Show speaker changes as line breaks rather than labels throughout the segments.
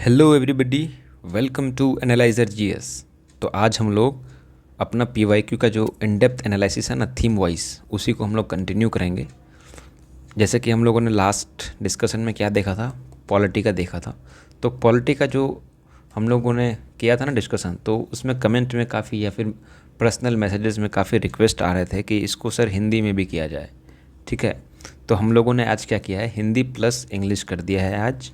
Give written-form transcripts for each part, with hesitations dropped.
Hello everybody, welcome to Analyzer GS. तो आज हम लोग अपना पीवाईक्यू का जो इन डेप्थ एनालिसिस है ना, थीम वाइज, उसी को हम लोग कंटिन्यू करेंगे। जैसे कि हम लोगों ने लास्ट डिस्कशन में क्या देखा था, पॉलिटी का देखा था। तो पॉलिटी का जो हम लोगों ने किया था ना डिस्कशन, तो उसमें कमेंट में काफ़ी या फिर पर्सनल मैसेजेस में काफ़ी रिक्वेस्ट आ रहे थे कि इसको सर हिंदी में भी किया जाए। ठीक है, तो हम लोगों ने आज क्या किया है, हिंदी प्लस इंग्लिश कर दिया है आज।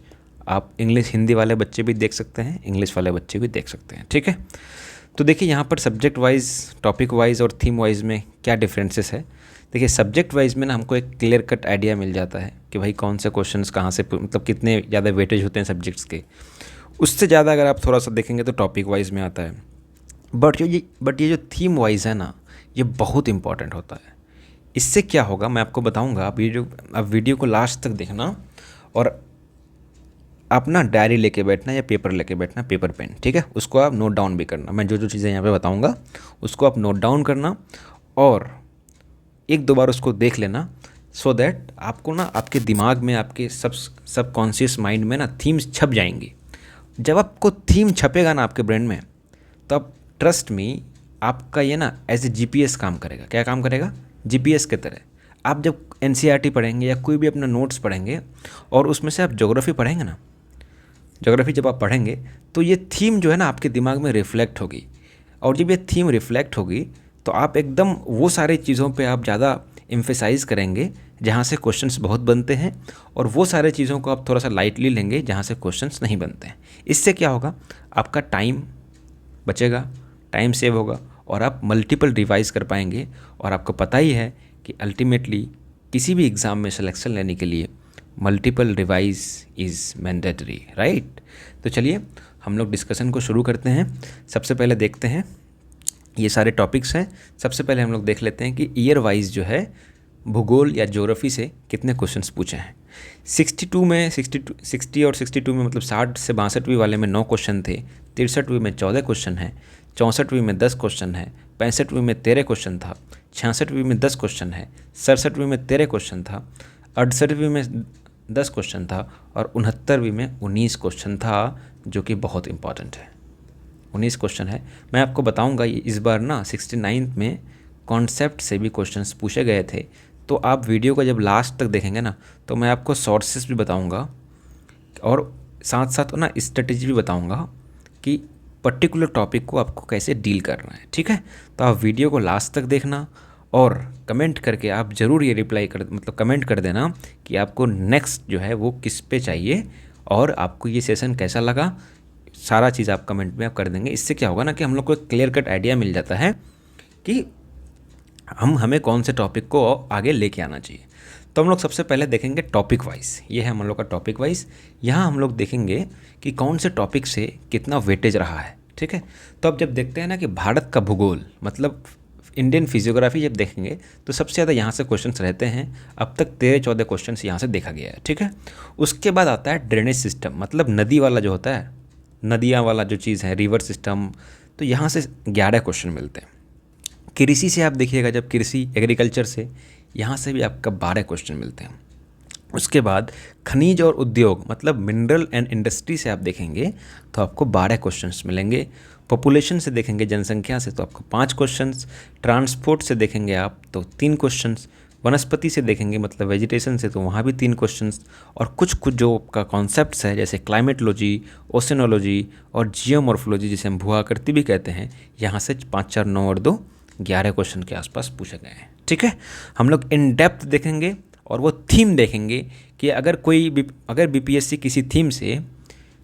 आप इंग्लिश हिंदी वाले बच्चे भी देख सकते हैं, इंग्लिश वाले बच्चे भी देख सकते हैं। ठीक है, तो देखिए यहाँ पर सब्जेक्ट वाइज, टॉपिक वाइज और थीम वाइज में क्या डिफरेंसेस है। देखिए सब्जेक्ट वाइज में ना हमको एक क्लियर कट आइडिया मिल जाता है कि भाई कौन से क्वेश्चंस कहाँ से, मतलब कितने ज़्यादा वेटेज होते हैं सब्जेक्ट्स के। उससे ज़्यादा अगर आप थोड़ा सा देखेंगे तो टॉपिक वाइज में आता है। बट ये जो थीम वाइज है ना, ये बहुत इंपॉर्टेंट होता है। इससे क्या होगा मैं आपको बताऊंगा। आप वीडियो को लास्ट तक देखना और आप ना डायरी लेके बैठना या पेपर लेके बैठना, पेपर पेन। ठीक है, उसको आप नोट डाउन भी करना। मैं जो जो चीज़ें यहाँ पे बताऊंगा उसको आप नोट डाउन करना और एक दो बार उसको देख लेना, सो दैट आपको ना आपके दिमाग में, आपके सबकॉन्शियस माइंड में ना थीम्स छप जाएंगी। जब आपको थीम छपेगा ना आपके ब्रेन में, तो आप ट्रस्ट मी, आपका ये ना एज ए जीपीएस काम करेगा। क्या काम करेगा? जीपीएस के तरह। आप जब एनसीईआरटी पढ़ेंगे या कोई भी अपना नोट्स पढ़ेंगे और उसमें से आप ज्योग्राफी पढ़ेंगे ना, ज्योग्राफी जब आप पढ़ेंगे तो ये थीम जो है ना आपके दिमाग में रिफ्लेक्ट होगी। और जब ये थीम रिफ्लेक्ट होगी तो आप एकदम वो सारी चीज़ों पे आप ज़्यादा एम्फेसाइज करेंगे जहाँ से क्वेश्चंस बहुत बनते हैं, और वो सारे चीज़ों को आप थोड़ा सा लाइटली लेंगे जहाँ से क्वेश्चंस नहीं बनते हैं। इससे क्या होगा, आपका टाइम बचेगा, टाइम सेव होगा और आप मल्टीपल रिवाइज कर पाएंगे। और आपको पता ही है कि अल्टीमेटली किसी भी एग्ज़ाम में सिलेक्शन लेने के लिए multiple revise is mandatory, right. तो चलिए हम लोग डिस्कशन को शुरू करते हैं। सबसे पहले देखते हैं, ये सारे टॉपिक्स हैं। सबसे पहले हम लोग देख लेते हैं कि ईयर वाइज जो है भूगोल या ज्योग्राफी से कितने क्वेश्चंस पूछे हैं। 62 में 60 और 62 में मतलब 60 से 62वीं वाले में 9 क्वेश्चन थे, 63वीं में 14 क्वेश्चन है, 64वीं में 10 क्वेश्चन है, 65वीं में 13 क्वेश्चन था, 66वीं में 10 क्वेश्चन है, 67वीं में 13 क्वेश्चन था, 68वीं में 10 क्वेश्चन था और 69वीं में 19 क्वेश्चन था, जो कि बहुत इंपॉर्टेंट है। 19 क्वेश्चन है। मैं आपको बताऊंगा इस बार ना 69 में कॉन्सेप्ट से भी क्वेश्चंस पूछे गए थे। तो आप वीडियो को जब लास्ट तक देखेंगे ना, तो मैं आपको सोर्सेस भी बताऊंगा और साथ साथ ना स्ट्रेटेजी भी बताऊंगा कि पर्टिकुलर टॉपिक को आपको कैसे डील करना है। ठीक है, तो आप वीडियो को लास्ट तक देखना और कमेंट करके आप ज़रूर ये मतलब कमेंट कर देना कि आपको नेक्स्ट जो है वो किस पे चाहिए और आपको ये सेशन कैसा लगा। सारा चीज़ आप कमेंट में आप कर देंगे। इससे क्या होगा ना कि हम लोग को एक क्लियर कट आइडिया मिल जाता है कि हमें कौन से टॉपिक को आगे लेके आना चाहिए। तो हम लोग सबसे पहले देखेंगे टॉपिक वाइज। ये है हम लोग का टॉपिक वाइज। यहाँ हम लोग देखेंगे कि कौन से टॉपिक से कितना वेटेज रहा है। ठीक है, तो अब जब देखते हैं ना कि भारत का भूगोल मतलब इंडियन फिजियोग्राफी जब देखेंगे तो सबसे ज़्यादा यहाँ से क्वेश्चंस रहते हैं। अब तक 13-14 क्वेश्चंस यहाँ से देखा गया है। ठीक है, उसके बाद आता है ड्रेनेज सिस्टम, मतलब नदी वाला जो होता है, नदियाँ वाला जो चीज़ है, रिवर सिस्टम। तो यहाँ से 11 क्वेश्चन मिलते हैं। कृषि से आप देखिएगा, जब कृषि एग्रीकल्चर से, यहाँ से भी आपका 12 क्वेश्चन मिलते हैं। उसके बाद खनिज और उद्योग मतलब मिनरल एंड इंडस्ट्री से आप देखेंगे तो आपको 12 क्वेश्चंस मिलेंगे। पॉपुलेशन से देखेंगे, जनसंख्या से, तो आपको 5 क्वेश्चंस। ट्रांसपोर्ट से देखेंगे आप तो 3 क्वेश्चंस। वनस्पति से देखेंगे मतलब वेजिटेशन से, तो वहाँ भी 3 क्वेश्चंस। और कुछ जो का कॉन्सेप्ट्स है जैसे क्लाइमेटोलॉजी, ओशनोलॉजी और जियोमॉर्फोलॉजी, जिसे हम भू आकृति भी कहते हैं, यहाँ से 5, 4, 9 और 2 11 क्वेश्चन के आसपास पूछे गए हैं। ठीक है, हम लोग इन डेप्थ देखेंगे और वो थीम देखेंगे कि अगर बीपीएससी किसी थीम से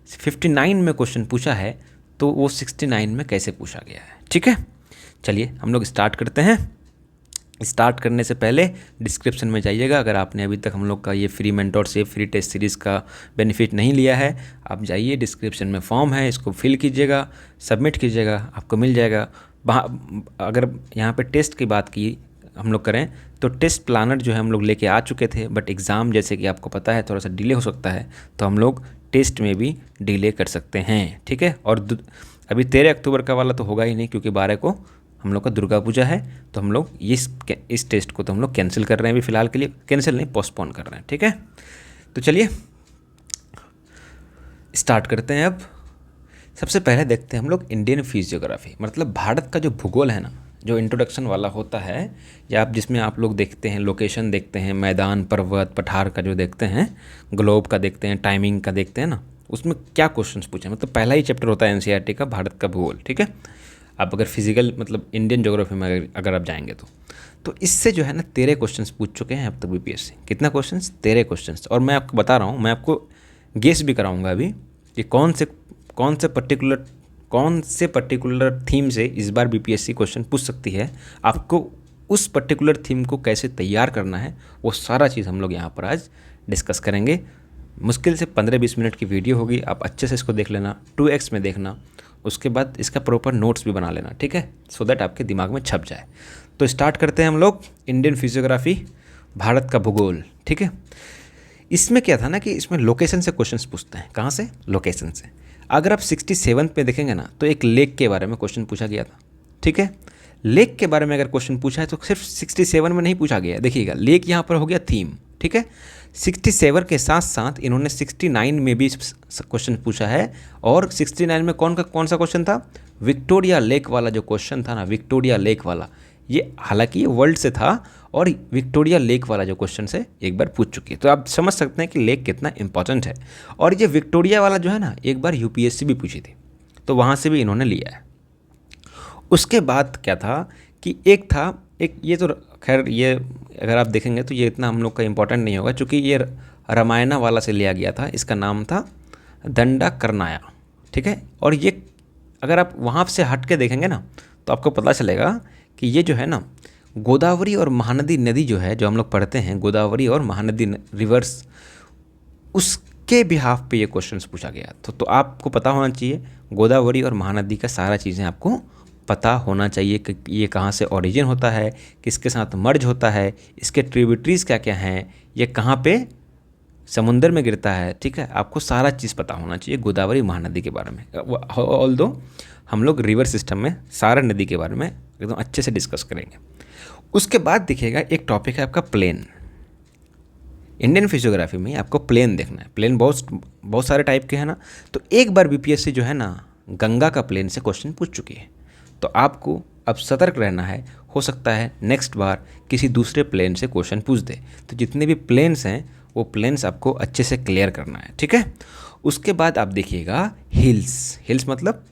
59 में क्वेश्चन पूछा है तो वो 69 में कैसे पूछा गया है। ठीक है, चलिए हम लोग स्टार्ट करते हैं। स्टार्ट करने से पहले डिस्क्रिप्शन में जाइएगा। अगर आपने अभी तक हम लोग का ये फ्री मेंटोर से फ्री टेस्ट सीरीज़ का बेनिफिट नहीं लिया है, आप जाइए, डिस्क्रिप्शन में फॉर्म है, इसको फिल कीजिएगा, सबमिट कीजिएगा, आपको मिल जाएगा। अगर यहाँ पे टेस्ट की बात की हम लोग करें तो टेस्ट प्लानर जो है हम लोग लेके आ चुके थे, बट एग्ज़ाम जैसे कि आपको पता है थोड़ा सा डिले हो सकता है, तो हम लोग टेस्ट में भी डिले कर सकते हैं। ठीक है, और अभी 13 अक्टूबर का वाला तो होगा ही नहीं, क्योंकि 12 को हम लोग का दुर्गा पूजा है। तो हम लोग इस टेस्ट को तो हम लोग कैंसिल कर रहे हैं अभी फ़िलहाल के लिए, कैंसिल नहीं, पोस्टपोन कर रहे हैं। ठीक है, तो चलिए स्टार्ट करते हैं अब। सबसे पहले देखते हैं हम लोग इंडियन फिजियोग्राफी, मतलब भारत का जो भूगोल है ना, जो इंट्रोडक्शन वाला होता है, या आप जिसमें आप लोग देखते हैं लोकेशन देखते हैं, मैदान पर्वत पठार का जो देखते हैं, ग्लोब का देखते हैं, टाइमिंग का देखते हैं ना, उसमें क्या क्वेश्चंस पूछे, मतलब पहला ही चैप्टर होता है एनसीईआरटी का भारत का भूगोल। ठीक है, आप अगर फिजिकल मतलब इंडियन ज्योग्राफी में अगर आप जाएंगे तो इससे जो है ना 13 क्वेश्चंस पूछ चुके हैं अब तक बीपीएससी। कितना क्वेश्चंस? 13 क्वेश्चंस। और मैं आपको बता रहा हूँ, मैं आपको गेस भी कराऊंगा अभी कि कौन से पर्टिकुलर थीम से इस बार बीपीएससी क्वेश्चन पूछ सकती है। आपको उस पर्टिकुलर थीम को कैसे तैयार करना है, वो सारा चीज़ हम लोग यहाँ पर आज डिस्कस करेंगे। मुश्किल से 15-20 मिनट की वीडियो होगी, आप अच्छे से इसको देख लेना, 2x में देखना, उसके बाद इसका प्रॉपर नोट्स भी बना लेना। ठीक है, सो दैट आपके दिमाग में छप जाए। तो स्टार्ट करते हैं हम लोग इंडियन फिजियोग्राफी, भारत का भूगोल। ठीक है, इसमें क्या था ना कि इसमें लोकेशन से क्वेश्चंस पूछते हैं। कहाँ से? लोकेशन से। अगर आप 67 पे देखेंगे ना तो एक लेक के बारे में क्वेश्चन पूछा गया था। ठीक है, लेक के बारे में अगर क्वेश्चन पूछा है तो सिर्फ 67 में नहीं पूछा गया। देखिएगा, लेक यहाँ पर हो गया थीम। ठीक है, 67 के साथ साथ इन्होंने 69 में भी क्वेश्चन पूछा है। और 69 में कौन सा क्वेश्चन था? विक्टोरिया लेक वाला जो क्वेश्चन था ना, विक्टोरिया लेक वाला, ये हालांकि ये वर्ल्ड से था और विक्टोरिया लेक वाला जो क्वेश्चन से एक बार पूछ चुकी है। तो आप समझ सकते हैं कि लेक कितना इंपॉर्टेंट है। और ये विक्टोरिया वाला जो है ना, एक बार यूपीएससी भी पूछी थी, तो वहाँ से भी इन्होंने लिया है। उसके बाद क्या था कि एक ये तो खैर ये अगर आप देखेंगे तो ये इतना हम लोग का इम्पोर्टेंट नहीं होगा, क्योंकि ये रामायणा वाला से लिया गया था। इसका नाम था दंडा करनाया। ठीक है, और ये अगर आप वहाँ से हट के देखेंगे ना तो आपको पता चलेगा कि ये जो है ना, गोदावरी और महानदी नदी जो है, जो हम लोग पढ़ते हैं, गोदावरी और महानदी रिवर्स, उसके बिहाफ पे ये क्वेश्चंस पूछा गया। तो आपको पता होना चाहिए, गोदावरी और महानदी का सारा चीज़ें आपको पता होना चाहिए कि ये कहाँ से ओरिजिन होता है, किसके साथ मर्ज होता है, इसके ट्रिब्यूटरीज क्या क्या हैं, ये कहाँ पे समुंदर में गिरता है। ठीक है, आपको सारा चीज़ पता होना चाहिए गोदावरी महानदी के बारे में। ऑल्दो हम लोग रिवर सिस्टम में सारा नदी के बारे में एकदम अच्छे से डिस्कस करेंगे। उसके बाद देखिएगा, एक टॉपिक है आपका प्लेन। इंडियन फिजियोग्राफी में आपको प्लेन देखना है। प्लेन बहुत सारे टाइप के हैं ना, तो एक बार बीपीएससी जो है ना गंगा का प्लेन से क्वेश्चन पूछ चुकी है। तो आपको अब सतर्क रहना है, हो सकता है नेक्स्ट बार किसी दूसरे प्लेन से क्वेश्चन पूछ दे। तो जितने भी प्लेन्स हैं वो प्लेन्स आपको अच्छे से क्लियर करना है। ठीक है, उसके बाद आप देखिएगा हिल्स मतलब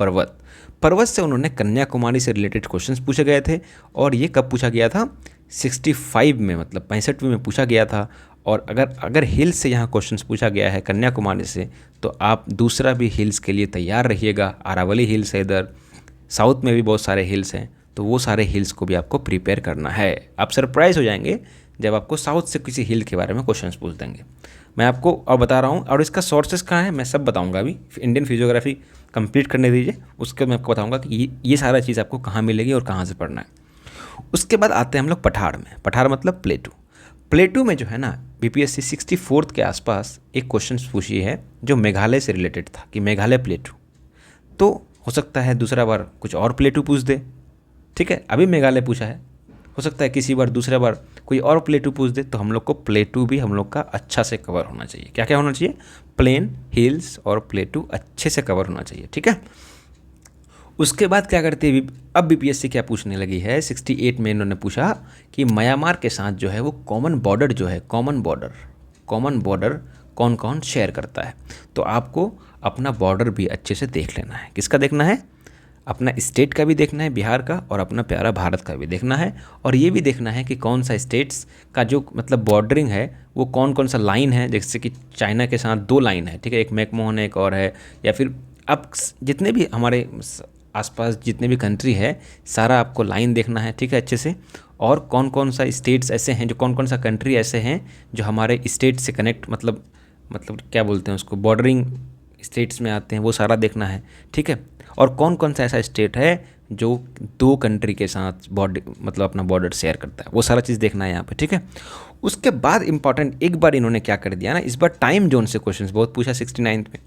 पर्वत से उन्होंने कन्याकुमारी से रिलेटेड क्वेश्चंस पूछे गए थे। और ये कब पूछा गया था? 65 में, मतलब 65वीं में पूछा गया था। और अगर हिल्स से यहाँ क्वेश्चंस पूछा गया है कन्याकुमारी से, तो आप दूसरा भी हिल्स के लिए तैयार रहिएगा। अरावली हिल्स है इधर, साउथ में भी बहुत सारे हिल्स हैं, तो वो सारे हिल्स को भी आपको प्रिपेयर करना है। आप सरप्राइज हो जाएंगे जब आपको साउथ से किसी हिल के बारे में क्वेश्चंस पूछ देंगे। मैं आपको और बता रहा हूँ, और इसका सोर्सेस कहाँ है मैं सब बताऊँगा। अभी इंडियन फिजियोग्राफी कंप्लीट करने दीजिए, उसके मैं आपको बताऊँगा कि ये सारा चीज़ आपको कहाँ मिलेगी और कहाँ से पढ़ना है। उसके बाद आते हैं हम लोग पठार में। पठार मतलब प्लेटू में जो है ना, बीपीएससी 64 के आसपास एक क्वेश्चन पूछी है जो मेघालय से रिलेटेड था, कि मेघालय प्लेटू। तो हो सकता है दूसरा बार कुछ और प्लेटू पूछ दे। ठीक है, अभी मेघालय पूछा है, हो सकता है किसी बार दूसरा बार कोई और प्लेटू पूछ दे। तो हम लोग को प्लेटू भी हम लोग का अच्छा से कवर होना चाहिए। क्या क्या होना चाहिए? प्लेन, हिल्स और प्लेटू अच्छे से कवर होना चाहिए। ठीक है, उसके बाद क्या करती है अब बीपीएससी क्या पूछने लगी है, 68 में इन्होंने पूछा कि म्यांमार के साथ जो है वो कॉमन बॉर्डर कौन कौन शेयर करता है। तो आपको अपना बॉर्डर भी अच्छे से देख लेना है। किसका देखना है? अपना स्टेट का भी देखना है, बिहार का, और अपना प्यारा भारत का भी देखना है। और ये भी देखना है कि कौन सा स्टेट्स का जो मतलब बॉर्डरिंग है वो कौन सा लाइन है। जैसे कि चाइना के साथ 2 लाइन है, ठीक है, एक मैकमोहन एक और है, या फिर अब जितने भी हमारे आसपास जितने भी कंट्री है सारा आपको लाइन देखना है। ठीक है, अच्छे से। और कौन सा स्टेट्स ऐसे हैं, जो कौन सा कंट्री ऐसे हैं जो हमारे स्टेट से कनेक्ट मतलब क्या बोलते हैं उसको, बॉर्डरिंग स्टेट्स में आते हैं, वो सारा देखना है। ठीक है, और कौन सा ऐसा स्टेट है जो 2 कंट्री के साथ मतलब अपना बॉर्डर शेयर करता है, वो सारा चीज़ देखना है यहाँ पे। ठीक है, उसके बाद इंपॉर्टेंट एक बार इन्होंने क्या कर दिया ना, इस बार टाइम जोन से क्वेश्चंस बहुत पूछा। 69 में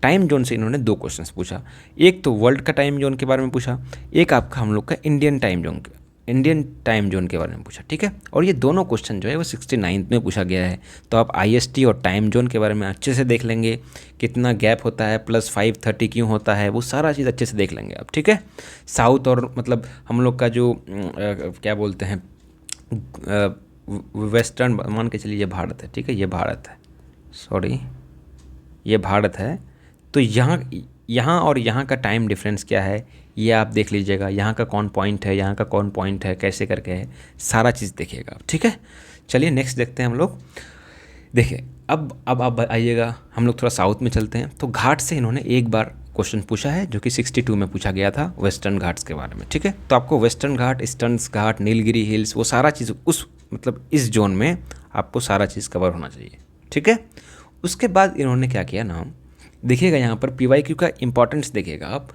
टाइम जोन से इन्होंने 2 क्वेश्चंस पूछा। एक तो वर्ल्ड का टाइम जोन के बारे में पूछा, एक आपका हम लोग का Indian time Indian time zone के बारे में पूछा, ठीक है। और ये दोनों क्वेश्चन जो है वो 69th में पूछा गया है। तो आप IST और टाइम जोन के बारे में अच्छे से देख लेंगे, कितना गैप होता है, +5:30 क्यों होता है, वो सारा चीज़ अच्छे से देख लेंगे आप, ठीक है। साउथ और मतलब हम लोग का जो क्या बोलते हैं वेस्टर्न, मान के चलिए ये भारत है, ठीक है, ये भारत है, सॉरी ये भारत है। तो यहाँ और यहाँ का टाइम डिफरेंस क्या है ये आप देख लीजिएगा, यहाँ का कौन पॉइंट है, यहाँ का कौन पॉइंट है, कैसे करके है, सारा चीज़ देखिएगा, ठीक है। चलिए नेक्स्ट देखते हैं हम लोग। देखिए अब आप आइएगा, हम लोग थोड़ा साउथ में चलते हैं। तो घाट से इन्होंने एक बार क्वेश्चन पूछा है जो कि 62 में पूछा गया था, वेस्टर्न घाट्स के बारे में, ठीक है। तो आपको वेस्टर्न घाट, ईस्टर्न घाट, नीलगिरी हिल्स, वो सारा चीज़ उस मतलब इस जोन में आपको सारा चीज़ कवर होना चाहिए, ठीक है। उसके बाद इन्होंने क्या किया ना, देखिएगा यहाँ पर PYQ का इंपॉर्टेंस देखिएगा आप।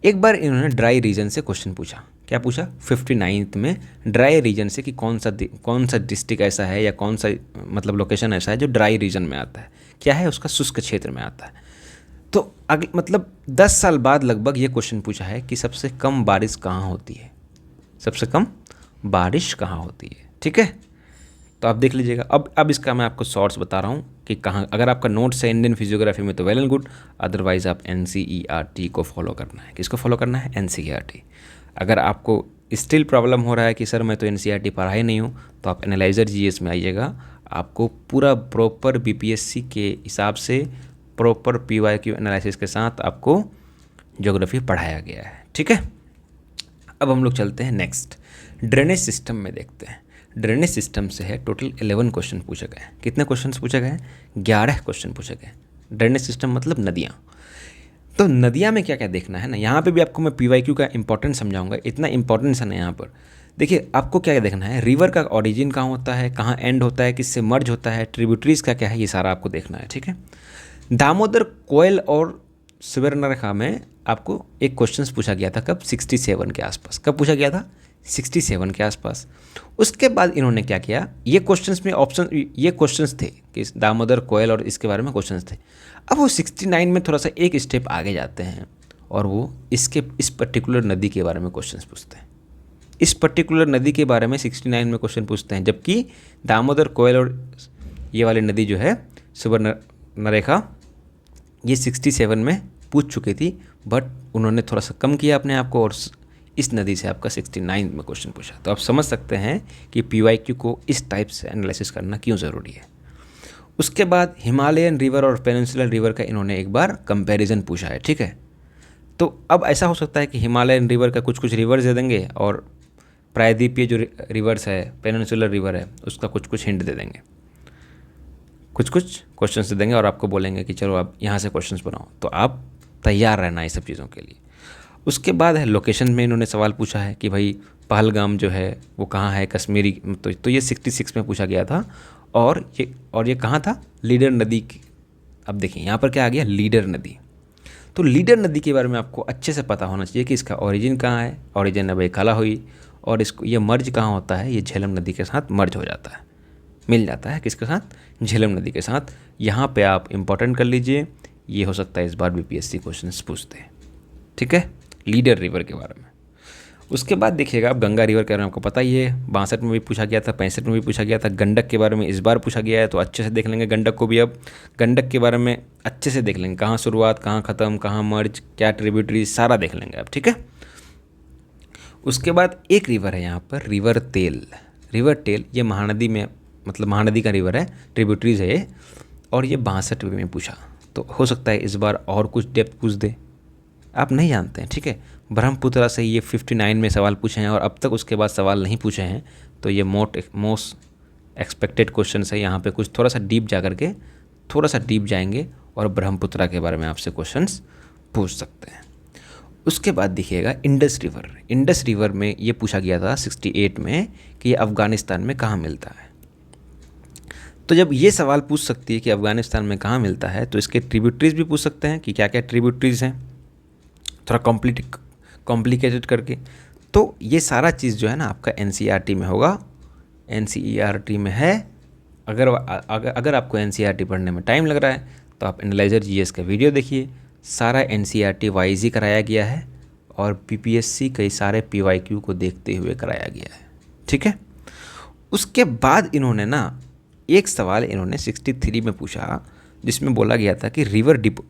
एक बार इन्होंने ड्राई रीजन से क्वेश्चन पूछा। क्या पूछा? 59th में ड्राई रीजन से कि कौन सा डिस्ट्रिक्ट ऐसा है या कौन सा मतलब लोकेशन ऐसा है जो ड्राई रीजन में आता है, क्या है उसका, शुष्क क्षेत्र में आता है। तो अगले मतलब 10 साल बाद लगभग ये क्वेश्चन पूछा है कि सबसे कम बारिश कहाँ होती है, सबसे कम बारिश कहाँ होती है, ठीक है। तो आप देख लीजिएगा। अब इसका मैं आपको शॉर्ट्स बता रहा हूँ कि कहाँ, अगर आपका नोट्स है इंडियन फिजियोग्राफी में तो वेल एंड गुड, अदरवाइज़ आप NCERT को फॉलो करना है। किसको फॉलो करना है? NCERT। अगर आपको स्टिल प्रॉब्लम हो रहा है कि सर मैं तो NCERT पढ़ा ही नहीं हूँ, तो आप एनालाइजर GS में आइएगा। आपको पूरा प्रॉपर BPSC के हिसाब से प्रॉपर PYQ एनालिसिस के साथ आपको ज्योग्राफी पढ़ाया गया है, ठीक है। अब हम लोग चलते हैं नेक्स्ट, ड्रेनेज सिस्टम में देखते हैं। ड्रेनेज सिस्टम से है टोटल 11 क्वेश्चन पूछे गए। कितने क्वेश्चन पूछे गए? 11 क्वेश्चन पूछे गए। ड्रेनेज सिस्टम मतलब नदियाँ। तो नदियाँ में क्या क्या देखना है ना, यहाँ पे भी आपको मैं PYQ का इंपॉर्टेंस समझाऊंगा, इतना इंपॉर्टेंस है ना यहाँ पर। देखिए आपको क्या देखना है, रिवर का ओरिजिन कहाँ होता है, कहाँ एंड होता है, किससे मर्ज होता है, ट्रिब्यूटरीज का क्या है, ये सारा आपको देखना है, ठीक है। दामोदर, कोयल और सुवर्णरेखा में आपको एक क्वेश्चन पूछा गया था, कब? 67 के आसपास। कब पूछा गया था? 67 के आसपास। उसके बाद इन्होंने क्या किया, ये क्वेश्चंस में ऑप्शन, ये क्वेश्चंस थे कि दामोदर, कोयल और इसके बारे में क्वेश्चंस थे। अब वो 69 में थोड़ा सा एक स्टेप आगे जाते हैं और वो इस पर्टिकुलर नदी के बारे में क्वेश्चंस पूछते हैं। इस पर्टिकुलर नदी के बारे में 69 में क्वेश्चन पूछते हैं, जबकि दामोदर, कोयल और ये वाली नदी जो है सुवर्णरेखा, ये 67 में पूछ चुकी थी, बट उन्होंने थोड़ा सा कम किया अपने आप को और इस नदी से आपका 69 में क्वेश्चन पूछा। तो आप समझ सकते हैं कि PYQ को इस टाइप से एनालिसिस करना क्यों ज़रूरी है। उसके बाद हिमालयन रिवर और पेनिनसुलर रिवर का इन्होंने एक बार कंपैरिजन पूछा है, ठीक है। तो अब ऐसा हो सकता है कि हिमालयन रिवर का कुछ रिवर्स दे देंगे और प्रायद्वीपीय जो रिवर्स है, पेनिनसुलर रिवर है, उसका कुछ हिंट दे देंगे, कुछ क्वेश्चंस दे देंगे और आपको बोलेंगे कि चलो आप यहाँ से क्वेश्चंस बनाओ। तो आप तैयार रहना है इस सब चीज़ों के लिए। उसके बाद है लोकेशन में इन्होंने सवाल पूछा है कि भाई पहलगाम जो है वो कहाँ है, कश्मीरी, तो ये 66 में पूछा गया था। और ये कहाँ था? लीडर नदी की। अब देखिए यहाँ पर क्या आ गया, लीडर नदी। तो लीडर नदी के बारे में आपको अच्छे से पता होना चाहिए कि इसका ओरिजिन कहाँ है, ओरिजिन है भाई काला हुई, और इसको ये मर्ज कहाँ होता है, ये झेलम नदी के साथ मर्ज हो जाता है, मिल जाता है किसके साथ? झेलम नदी के साथ। यहाँ पे आप इंपॉर्टेंट कर लीजिए, ये हो सकता है इस बार BPSC क्वेश्चंस पूछते हैं, ठीक है, लीडर रिवर के बारे में। उसके बाद देखिएगा आप गंगा रिवर के बारे में आपको पता ही है, 62 में भी पूछा गया था, 65 में भी पूछा गया था। गंडक के बारे में इस बार पूछा गया है, तो अच्छे से देख लेंगे गंडक को भी। अब गंडक के बारे में अच्छे से देख लेंगे, कहाँ शुरुआत, कहाँ ख़त्म, कहाँ मर्ज, क्या ट्रिब्यूटरी, सारा देख लेंगे आप, ठीक है। उसके बाद एक रिवर है यहाँ पर, रिवर टेल, ये महानदी में मतलब महानदी का रिवर है, ट्रिब्यूटरीज है ये, और ये 62 में पूछा। तो हो सकता है इस बार और कुछ डेप्थ पूछ दे, आप नहीं जानते हैं, ठीक है। ब्रह्मपुत्रा से ये 59 में सवाल पूछे हैं और अब तक उसके बाद सवाल नहीं पूछे हैं, तो ये मोस्ट एक्सपेक्टेड क्वेश्चन है। यहाँ पे कुछ थोड़ा सा डीप जाएंगे और ब्रह्मपुत्रा के बारे में आपसे क्वेश्चंस पूछ सकते हैं। उसके बाद देखिएगा इंडस रिवर में ये पूछा गया था 68 में कि ये अफ़गानिस्तान में कहाँ मिलता है। तो जब ये सवाल पूछ सकती है कि अफ़गानिस्तान में कहाँ मिलता है, तो इसके ट्रिब्यूटरीज भी पूछ सकते हैं कि क्या क्या ट्रिब्यूटरीज हैं, थोड़ा कॉम्प्लिकेटेड करके। तो ये सारा चीज़ जो है ना आपका NCERT में होगा, NCERT में है। अगर आपको NCERT पढ़ने में टाइम लग रहा है तो आप एनालाइजर GS का वीडियो देखिए, सारा NCERT वाइज ही कराया गया है और पीपीएससी कई सारे पीवाईक्यू को देखते हुए कराया गया है। ठीक है, उसके बाद इन्होंने ना एक सवाल इन्होंने 63 में पूछा, जिसमें बोला गया था कि रिवर डिपो,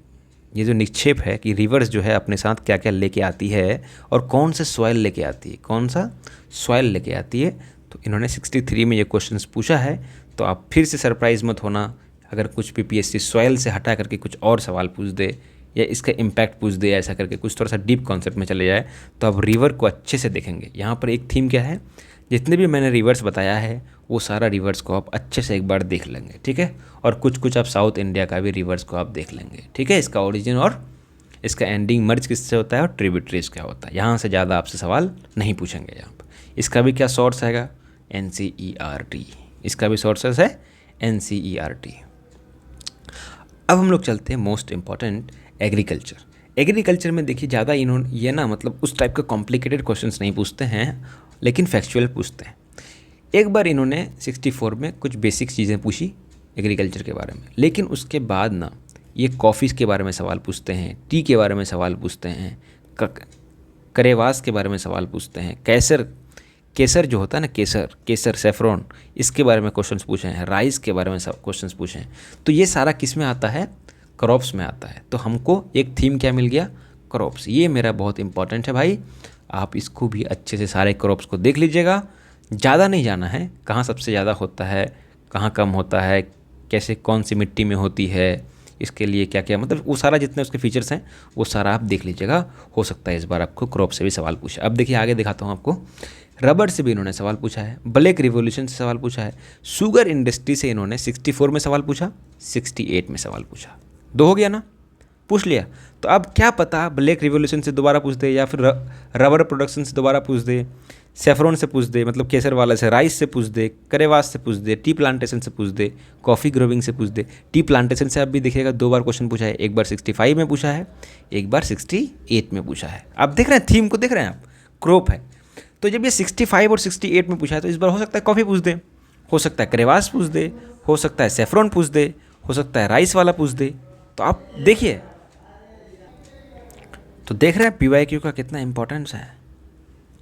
ये जो निक्षेप है कि रिवर्स जो है अपने साथ क्या क्या लेके आती है और कौन से सॉइल लेके आती है, कौन सा सॉइल लेके आती है। तो इन्होंने 63 में ये क्वेश्चंस पूछा है। तो आप फिर से सरप्राइज मत होना अगर कुछ पीपीएससी सॉइल से हटा करके कुछ और सवाल पूछ दे या इसका इम्पैक्ट पूछ दे, ऐसा करके कुछ थोड़ा सा डीप कॉन्सेप्ट में चले जाए, तो आप रिवर को अच्छे से देखेंगे। यहाँ पर एक थीम क्या है, जितने भी मैंने रिवर्स बताया है वो सारा रिवर्स को आप अच्छे से एक बार देख लेंगे। ठीक है, और कुछ कुछ आप साउथ इंडिया का भी रिवर्स को आप देख लेंगे। ठीक है, इसका ओरिजिन और इसका एंडिंग मर्ज किससे होता है और ट्रिब्यूटरीज क्या होता है। यहाँ से ज़्यादा आपसे सवाल नहीं पूछेंगे यहाँ पर। इसका भी क्या सोर्स आएगा, NCERT, इसका भी सोर्सेस है NCERT। अब हम लोग चलते हैं मोस्ट इम्पॉर्टेंट एग्रीकल्चर। एग्रीकल्चर में देखिए ज़्यादा इन्होंने ये ना मतलब उस टाइप का कॉम्प्लिकेटेड क्वेश्चंस नहीं पूछते हैं, लेकिन फैक्चुअल पूछते हैं। एक बार इन्होंने 64 में कुछ बेसिक चीज़ें पूछी एग्रीकल्चर के बारे में, लेकिन उसके बाद ना ये कॉफ़ीज़ के बारे में सवाल पूछते हैं, टी के बारे में सवाल पूछते हैं, करेवास के बारे में सवाल पूछते हैं, केसर जो होता है ना, केसर सेफ्रॉन, इसके बारे में क्वेश्चंस पूछे हैं, राइस के बारे में क्वेश्चंस पूछे हैं। तो ये सारा किस में आता है, क्रॉप्स में आता है। तो हमको एक थीम क्या मिल गया, क्रॉप्स। ये मेरा बहुत इंपॉर्टेंट है भाई, आप इसको भी अच्छे से सारे क्रॉप्स को देख लीजिएगा। ज़्यादा नहीं जाना है, कहाँ सबसे ज़्यादा होता है, कहाँ कम होता है, कैसे कौन सी मिट्टी में होती है, इसके लिए क्या क्या, मतलब वो सारा जितने उसके फीचर्स हैं वो सारा आप देख लीजिएगा। हो सकता है इस बार आपको क्रॉप से भी सवाल पूछा। अब देखिए आगे दिखाता हूँ आपको। रबर से भी इन्होंने सवाल पूछा है, ब्लैक रिवॉल्यूशन से सवाल पूछा है, शुगर इंडस्ट्री से इन्होंने 64 में सवाल पूछा, 68 में सवाल पूछा। 2 हो गया ना, पूछ लिया। तो अब क्या पता ब्लैक रिवॉल्यूशन से दोबारा पूछ दे, या फिर रबर प्रोडक्शन से दोबारा पूछ दे, सेफ्रॉन से पूछ दे, मतलब केसर वाला से, राइस से पूछ दे, करेवास से पूछ दे, टी प्लांटेशन से पूछ दे, कॉफ़ी ग्रोविंग से पूछ दे। टी प्लांटेशन से आप भी देखिएगा 2 बार क्वेश्चन पूछा है, एक बार 65 में पूछा है, एक बार 68 में पूछा है। आप देख रहे हैं थीम को, देख रहे हैं आप, क्रॉप है। तो जब ये 65 और 68 में पूछा है तो इस बार हो सकता है कॉफ़ी पूछ दे, हो सकता है करेवास पूछ दे, हो सकता है सेफ्रॉन पूछ दे, हो सकता है राइस वाला पूछ दे। तो आप देखिए, तो देख रहे हैं पीवाईक्यू का कितना इंपॉर्टेंस है।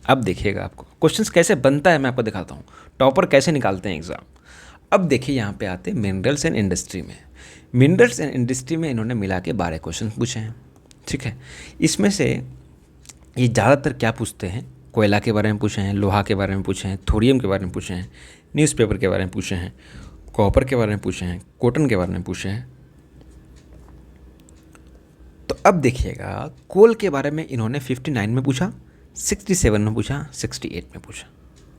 अब देखिएगा आपको क्वेश्चंस कैसे बनता है, मैं आपको दिखाता हूँ, टॉपर कैसे निकालते हैं एग्ज़ाम। अब देखिए यहाँ पे आते हैं मिनरल्स एंड इंडस्ट्री में। मिनरल्स एंड इंडस्ट्री में इन्होंने मिला के 12 क्वेश्चन पूछे हैं। ठीक है, इसमें से ये ज़्यादातर क्या पूछते हैं, कोयला के बारे में पूछे हैं, लोहा के बारे में पूछे हैं, थोरियम के बारे में पूछे हैं, न्यूज़पेपर के बारे में पूछे हैं, कॉपर के बारे में पूछे हैं, कॉटन के बारे में पूछे हैं। तो अब देखिएगा कोल के बारे में इन्होंने 59 में पूछा, 67 में पूछा, 68 में पूछा।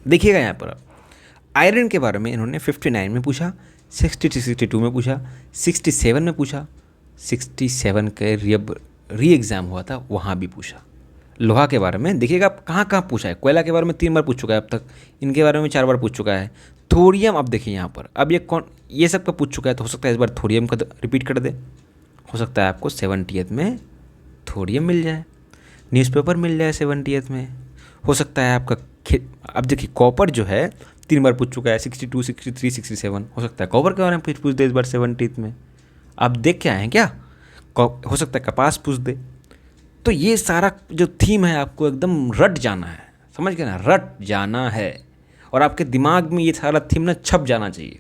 देखिएगा यहाँ पर आयरन के बारे में इन्होंने 59 में पूछा, 62 में पूछा, 67 में पूछा, 67 के री एग्ज़ाम हुआ था वहाँ भी पूछा। लोहा के बारे में देखिएगा आप कहाँ कहाँ पूछा है, कोयला के बारे में 3 बार पूछ चुका है अब तक, इनके बारे में 4 बार पूछ चुका है। थोरियम अब देखिए यहाँ पर, अब ये सब का पूछ चुका है, तो हो सकता है इस बार थोरियम का रिपीट कर दे, हो सकता है आपको 70th में थोरियम मिल जाए, न्यूज़पेपर मिल जाए 70th में, हो सकता है आपका अब देखिए कॉपर जो है 3 बार पूछ चुका है, 62, 63, 67, हो सकता है कॉपर के बारे में पूछ दे इस बार 70th में। आप देख के आए हैं क्या, हो सकता है कपास पूछ दे। तो ये सारा जो थीम है आपको एकदम रट जाना है, समझ गए ना, रट जाना है, और आपके दिमाग में ये सारा थीम ना छप जाना चाहिए,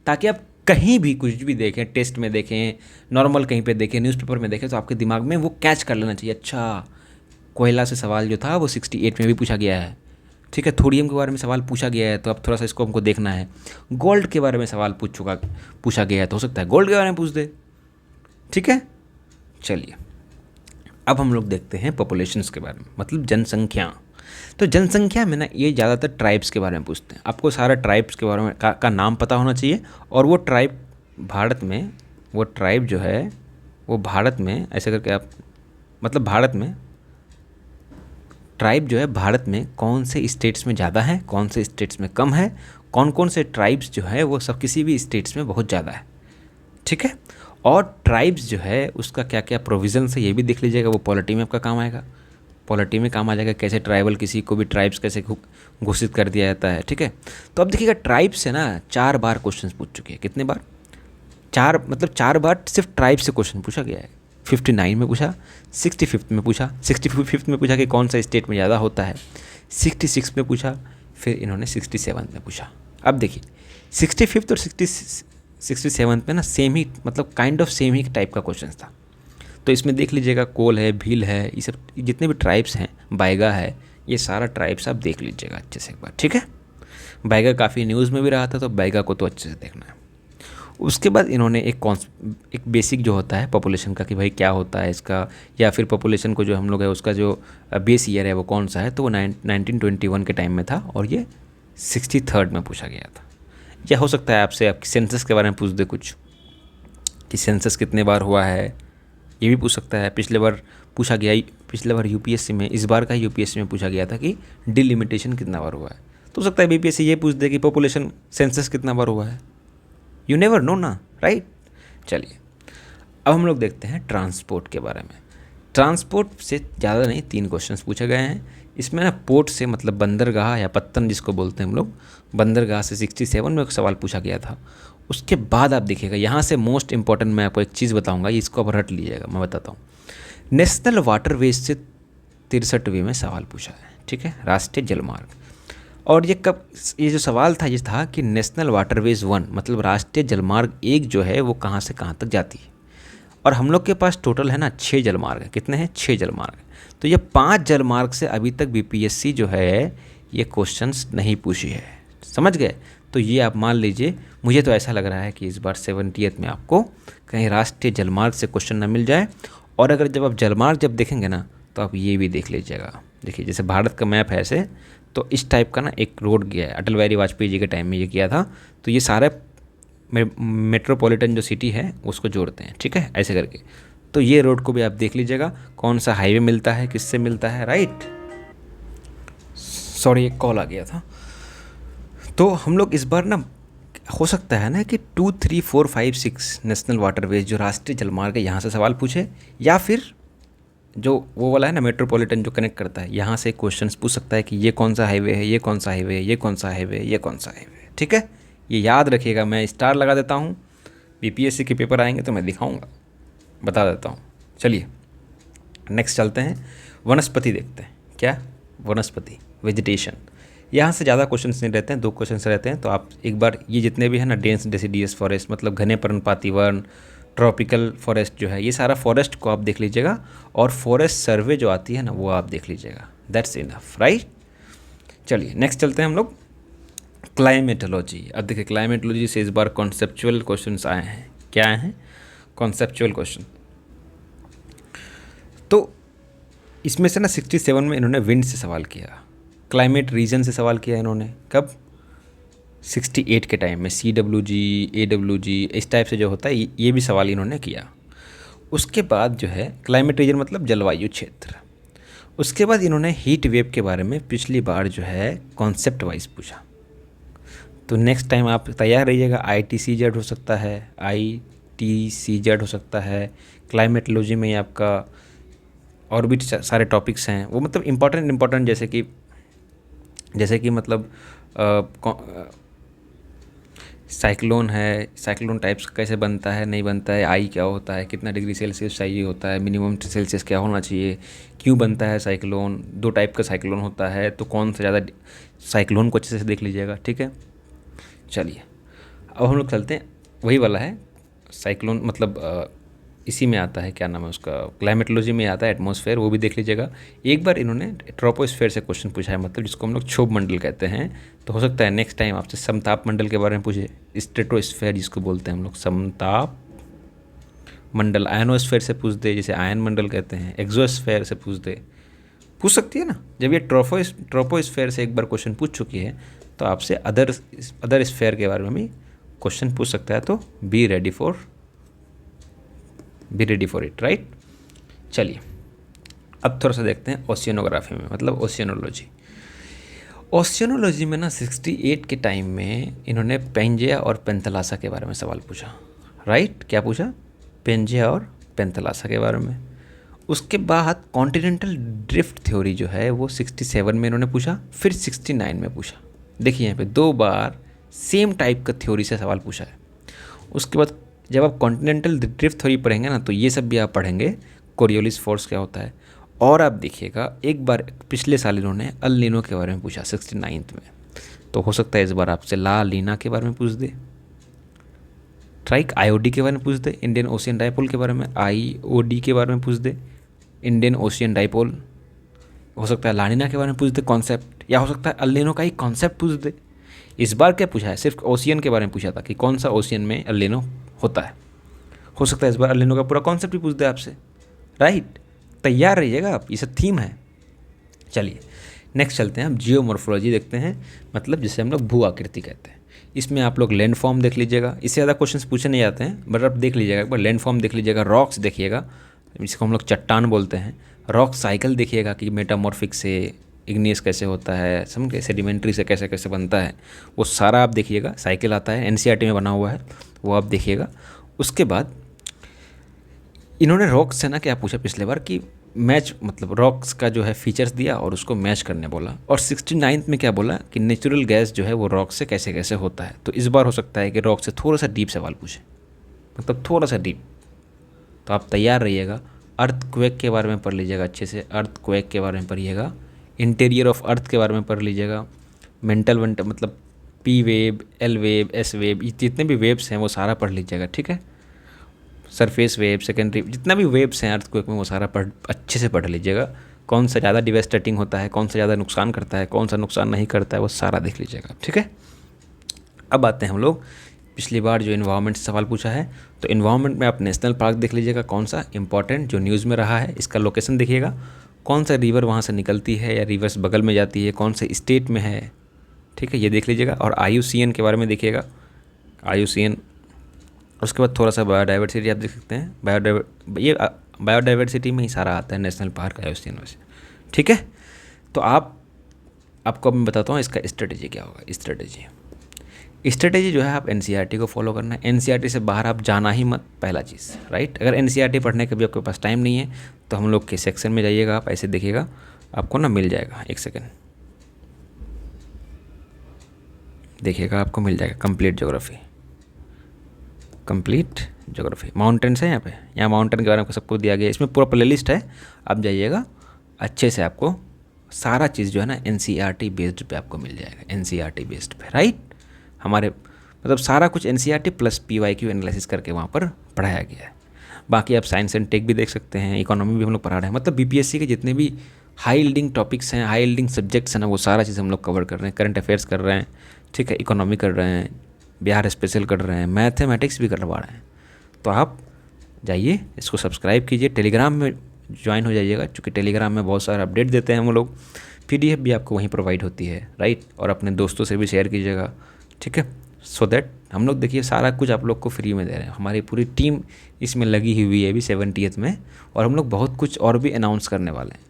ताकि आप कहीं भी कुछ भी देखें, टेस्ट में देखें, नॉर्मल कहीं पे देखें, न्यूज़पेपर में देखें, तो आपके दिमाग में वो कैच कर लेना चाहिए। अच्छा, कोयला से सवाल जो था वो 68 में भी पूछा गया है। ठीक है, थोरियम के बारे में सवाल पूछा गया है, तो अब थोड़ा सा इसको हमको देखना है। गोल्ड के बारे में सवाल पूछा गया है, तो हो सकता है गोल्ड के बारे में पूछ दे। ठीक है, चलिए अब हम लोग देखते हैं पॉपुलेशंस के बारे में, मतलब जनसंख्या। तो जनसंख्या में ना ये ज़्यादातर ट्राइब्स के बारे में पूछते हैं। आपको सारा ट्राइब्स के बारे में का नाम पता होना चाहिए, और वो ट्राइब भारत में, वो ट्राइब जो है वो भारत में ऐसे करके आप, मतलब भारत में ट्राइब जो है भारत में कौन से स्टेट्स में ज़्यादा है, कौन से स्टेट्स में कम है, कौन कौन से ट्राइब्स जो है वो सब किसी भी स्टेट्स में बहुत ज़्यादा है। ठीक है, और ट्राइब्स जो है उसका क्या क्या प्रोविज़न है ये भी देख लीजिएगा, वो पॉलिटी में आपका काम आएगा, पॉलिटी में काम आ जाएगा, कैसे ट्राइबल किसी को भी ट्राइब्स कैसे घोषित कर दिया जाता है। ठीक है, तो अब देखिएगा ट्राइब्स से ना 4 बार क्वेश्चन पूछ चुके हैं। कितने बार? 4, मतलब 4 बार सिर्फ ट्राइब से क्वेश्चन पूछा गया है। 59 में पूछा, 65 में पूछा, 65 में पूछा कि कौन सा स्टेट में ज़्यादा होता है, 66 में पूछा, फिर इन्होंने 67 में पूछा। अब देखिए 65 और 67 में ना सेम ही मतलब kind of same he type का क्वेश्चन था। तो इसमें देख लीजिएगा कोल है, भील है, ये सब जितने भी ट्राइब्स हैं, बाइगा है, ये सारा ट्राइब्स आप देख लीजिएगा अच्छे से एक बार, ठीक है। बाइगा काफ़ी न्यूज़ में भी रहा था, तो बाइगा को तो अच्छे से देखना है। उसके बाद इन्होंने एक बेसिक जो होता है पॉपुलेशन का कि भाई क्या होता है इसका, या फिर पॉपुलेशन को जो हम लोग है उसका जो बेस ईयर है वो कौन सा है, तो वो 1921 के टाइम में था और ये 63rd में पूछा गया था। या हो सकता है आपसे आपकी सेंसस के बारे में पूछ दे कुछ, कि सेंसस कितने बार हुआ है, ये भी पूछ सकता है। पिछले बार यूपीएससी में, इस बार का यूपीएससी में पूछा गया था कि डिलिमिटेशन कितना बार हुआ है, तो हो सकता है बीपीएससी ये पूछ दे कि पॉपुलेशन सेंसस कितना बार हुआ है। यू नेवर नो ना, राइट। चलिए अब हम लोग देखते हैं ट्रांसपोर्ट के बारे में। ट्रांसपोर्ट से ज़्यादा नहीं 3 क्वेश्चंस पूछे गए हैं इसमें ना। पोर्ट से मतलब बंदरगाह या पत्तन जिसको बोलते हैं हम लोग, बंदरगाह से 67 में एक सवाल पूछा गया था। उसके बाद आप देखिएगा यहाँ से मोस्ट इंपॉर्टेंट मैं आपको एक चीज़ बताऊँगा, इसको आप रट लीजिएगा, मैं बताता हूँ। नेशनल वाटरवेज से 63वें में सवाल पूछा है, ठीक है, राष्ट्रीय जलमार्ग। और ये जो सवाल था ये था कि नेशनल वाटरवेज 1 मतलब राष्ट्रीय जलमार्ग 1 जो है वो कहाँ से कहाँ तक जाती है। और हम लोग के पास टोटल है ना 6 जलमार्ग है। कितने हैं? 6 जलमार्ग। तो ये 5 जलमार्ग से अभी तक बीपीएससी जो है ये क्वेश्चंस नहीं पूछी है, समझ गए। तो ये आप मान लीजिए, मुझे तो ऐसा लग रहा है कि इस बार 70th में आपको कहीं राष्ट्रीय जलमार्ग से क्वेश्चन ना मिल जाए। और अगर जब आप जलमार्ग जब देखेंगे ना तो आप ये भी देख लीजिएगा। देखिए जैसे भारत का मैप है ऐसे, तो इस टाइप का ना एक रोड गया है, अटल बिहारी वाजपेयी जी के टाइम में ये किया था। तो ये सारे मेट्रोपॉलिटन जो सिटी है उसको जोड़ते हैं, ठीक है, ऐसे करके। तो ये रोड को भी आप देख लीजिएगा, कौन सा हाईवे मिलता है, किससे मिलता है, राइट। सॉरी एक कॉल आ गया था। तो हम लोग इस बार ना हो सकता है ना कि 2, 3, 4, 5, 6 नेशनल वाटरवेज जो राष्ट्रीय जलमार्ग है यहाँ से सवाल पूछे, या फिर जो वो वाला है ना मेट्रोपॉलिटन जो कनेक्ट करता है, यहाँ से क्वेश्चंस पूछ सकता है कि ये कौन सा हाईवे है, ये कौन सा हाईवे है, ये कौन सा हाईवे है, ये कौन सा हाईवे है, ठीक है। ये याद रखिएगा, मैं स्टार लगा देता हूँ। बीपीएससी के पेपर आएंगे तो मैं दिखाऊंगा, बता देता हूँ। चलिए नेक्स्ट चलते हैं, वनस्पति देखते हैं। क्या? वनस्पति, वेजिटेशन। यहाँ से ज़्यादा क्वेश्चंस नहीं रहते हैं, 2 क्वेश्चंस रहते हैं। तो आप एक बार ये जितने भी है ना डेंस डेसिडियस फॉरेस्ट मतलब घने पर्णपाती वन, ट्रॉपिकल फॉरेस्ट जो है, ये सारा फॉरेस्ट को आप देख लीजिएगा। और फॉरेस्ट सर्वे जो आती है ना वो आप देख लीजिएगा, दैट्स इनफ, राइट। चलिए नेक्स्ट चलते हैं हम लोग, क्लाइमेटोलॉजी। अब देखिए क्लाइमेटोलॉजी से इस बार कॉन्सेप्चुअल क्वेश्चंस आए हैं। क्या आए हैं? Conceptual question. तो इसमें से ना 67 में इन्होंने विंड से सवाल किया, क्लाइमेट रीजन से सवाल किया इन्होंने। कब? 68 के टाइम में। CWG, AWG इस टाइप से जो होता है ये भी सवाल इन्होंने किया। उसके बाद जो है क्लाइमेट रीजन मतलब जलवायु क्षेत्र। उसके बाद इन्होंने हीट वेव के बारे में पिछली बार जो है कॉन्सेप्ट वाइज पूछा। तो नेक्स्ट टाइम आप तैयार रहिएगा। ITCZ हो सकता है, ITCZ हो सकता है। क्लाइमेटोलॉजी में आपका और भी सारे टॉपिक्स हैं, वो मतलब इम्पॉर्टेंट जैसे कि मतलब साइक्लोन है, साइक्लोन टाइप्स कैसे बनता है, नहीं बनता है, आई क्या होता है, कितना डिग्री सेल्सियस चाहिए होता है, मिनिमम सेल्सियस क्या होना चाहिए, क्यों बनता है साइक्लोन, 2 टाइप का साइक्लोन होता है, तो कौन सा ज़्यादा, साइक्लोन को अच्छे से देख लीजिएगा, ठीक है। चलिए अब हम लोग चलते हैं, वही वाला है साइक्लोन मतलब इसी में आता है, क्या नाम है उसका, क्लाइमेटोलॉजी में आता है एटमॉस्फेयर, वो भी देख लीजिएगा। एक बार इन्होंने ट्रोपोस्फेयर से क्वेश्चन पूछा है, मतलब जिसको हम लोग क्षोभ मंडल कहते हैं। तो हो सकता है नेक्स्ट टाइम आपसे समताप मंडल के बारे में पूछे, स्ट्रेटोस्फेयर जिसको बोलते हैं हम लोग, समताप मंडल। आयनोस्फेयर से पूछ दे, जिसे आयन मंडल कहते हैं। एक्सोस्फेयर से पूछ सकती है ना। जब ये ट्रोपोस्फेयर से एक बार क्वेश्चन पूछ चुकी है तो आपसे अदर स्फेयर के बारे में भी क्वेश्चन पूछ सकता है। तो be ready for it, right. चलिए अब थोड़ा सा देखते हैं ओशियनोग्राफी में, मतलब ओशियनोलॉजी में ना 68 के टाइम में इन्होंने पेंजिया और पेंथलासा के बारे में सवाल पूछा, राइट। क्या पूछा? पेंजिया और पेंथलासा के बारे में। उसके बाद कॉन्टिनेंटल ड्रिफ्ट थ्योरी जो है वो 67 में इन्होंने पूछा, फिर 69 में पूछा। देखिए यहाँ पे 2 बार सेम टाइप का थ्योरी से सवाल पूछा है। उसके बाद जब आप कॉन्टिनेंटल ड्रिफ्ट थ्योरी पढ़ेंगे ना तो ये सब भी आप पढ़ेंगे, कोरियोलिस फोर्स क्या होता है। और आप देखिएगा एक बार पिछले साल इन्होंने अल नीनो के बारे में पूछा 69th में, तो हो सकता है इस बार आपसे ला लीना के बारे में पूछ दे, ट्राइक आईओडी के बारे में पूछ दे, इंडियन ओशियन डाइपोल के बारे में आईओडी के बारे में पूछ दे, इंडियन ओशियन डाइपोल, हो सकता है लानिना के बारे में पूछ दे कॉन्सेप्ट, या हो सकता है अल नीनो का ही कॉन्सेप्ट पूछ दे। इस बार क्या पूछा है, सिर्फ ओशियन के बारे में पूछा था कि कौन सा ओशियन में अल नीनो होता है। हो सकता है इस बार अल नीनो का पूरा कॉन्सेप्ट ही पूछ दे आपसे, राइट। तैयार रहिएगा आप, ये सब थीम है। चलिए नेक्स्ट चलते हैं, हम जियोमॉर्फोलॉजी देखते हैं, मतलब जिसे हम लोग भू आकृति कहते हैं। इसमें आप लोग लैंड फॉर्म देख लीजिएगा, इससे ज़्यादा क्वेश्चंस पूछे नहीं जाते हैं, बट आप देख लीजिएगा एक बार लैंड फॉर्म देख लीजिएगा, रॉक्स देखिएगा जिसको हम लोग चट्टान बोलते हैं, रॉक साइकिल देखिएगा कि मेटामॉर्फिक से इग्नियस कैसे होता है, समझे, सेडिमेंट्री से कैसे कैसे बनता है, वो सारा आप देखिएगा। साइकिल आता है एनसीईआरटी में बना हुआ है, वो आप देखिएगा। उसके बाद इन्होंने रॉक्स से ना क्या पूछा पिछले बार कि मैच, मतलब रॉक्स का जो है फीचर्स दिया और उसको मैच करने बोला, और 69th में क्या बोला कि नेचुरल गैस जो है वो रॉक से कैसे कैसे होता है। तो इस बार हो सकता है कि रॉक से थोड़ा सा डीप सवाल पूछे, मतलब थोड़ा सा डीप, तो आप तैयार रहिएगा। अर्थ क्वेक के बारे में पढ़ लीजिएगा अच्छे से, अर्थ क्वेक के बारे में पढ़िएगा, इंटीरियर ऑफ अर्थ के बारे में पढ़ लीजिएगा, मेंटल मतलब P wave, L wave, S wave, जितने भी वेव्स हैं वो सारा पढ़ लीजिएगा, ठीक है। सरफेस वेव, सेकेंडरी, जितना भी वेव्स हैं अर्थक्वेक में वो सारा अच्छे से पढ़ लीजिएगा। कौन सा ज़्यादा डिवेस्टेटिंग होता है, कौन सा ज़्यादा नुकसान करता है, कौन सा नुकसान नहीं करता है, वो सारा देख लीजिएगा, ठीक है। अब आते हैं हम लोग, पिछली बार जो इन्वायरमेंट से सवाल पूछा है, तो इन्वायरमेंट में आप नेशनल पार्क देख लीजिएगा, कौन सा इंपॉर्टेंट जो न्यूज़ में रहा है, इसका लोकेशन देखिएगा, कौन सा रिवर वहाँ से निकलती है या रिवर्स बगल में जाती है, कौन से स्टेट में है, ठीक है, ये देख लीजिएगा। और IUCN के बारे में देखिएगा, IUCN। उसके बाद थोड़ा सा बायोडाइवर्सिटी आप देख सकते हैं, ये बायोडाइवर्सिटी में ही सारा आता है, नेशनल पार्क IUCN में से, ठीक है। तो आपको अब मैं बताता हूँ इसका स्ट्रेटेजी क्या होगा। स्ट्रेटेजी जो है आप NCERT को फॉलो करना है, NCERT से बाहर आप जाना ही मत, पहला चीज़, राइट। अगर NCERT पढ़ने का भी आपके पास टाइम नहीं है तो हम लोग के सेक्शन में जाइएगा, आप ऐसे देखिएगा आपको ना मिल जाएगा, एक सेकेंड देखिएगा, आपको मिल जाएगा कंप्लीट ज्योग्राफी, माउंटेन्स है यहाँ पे, यहाँ माउंटेन के बारे में सबको दिया गया है, इसमें पूरा प्ले लिस्ट है, आप जाइएगा अच्छे से, आपको सारा चीज़ जो है ना NCERT बेस्ड पे आपको मिल जाएगा, NCERT बेस्ड पे, राइट। हमारे मतलब सारा कुछ NCERT प्लस PYQ एनालिसिस करके वहाँ पर पढ़ाया गया है। बाकी आप साइंस एंड टेक भी देख सकते हैं, इकोनॉमी भी हम लोग पढ़ा रहे हैं, मतलब BPSC के जितने भी हाई यील्डिंग टॉपिक्स हैं, हाई यील्डिंग सब्जेक्ट्स हैं ना, वो सारा चीज़ हम लोग कवर कर रहे हैं। करंट अफेयर्स कर रहे हैं, ठीक है, इकोनॉमी कर रहे हैं, बिहार स्पेशल कर रहे हैं, मैथमेटिक्स भी करवा रहे हैं। तो आप जाइए, इसको सब्सक्राइब कीजिए, टेलीग्राम में ज्वाइन हो जाइएगा, क्योंकि टेलीग्राम में बहुत सारा अपडेट देते हैं हम लोग, PDF भी आपको वहीं प्रोवाइड होती है, राइट। और अपने दोस्तों से भी शेयर कीजिएगा, ठीक है, सो दैट हम लोग देखिए सारा कुछ आप लोग को फ्री में दे रहे हैं। हमारी पूरी टीम इसमें लगी हुई है अभी 70th में, और हम लोग बहुत कुछ और भी अनाउंस करने वाले हैं।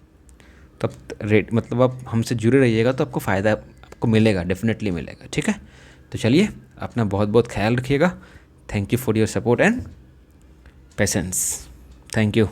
तब रेट मतलब आप हमसे जुड़े रहिएगा तो आपको फ़ायदा आपको मिलेगा, डेफिनेटली मिलेगा, ठीक है। तो चलिए, अपना बहुत बहुत ख्याल रखिएगा। Thank you for your support and patience. Thank you.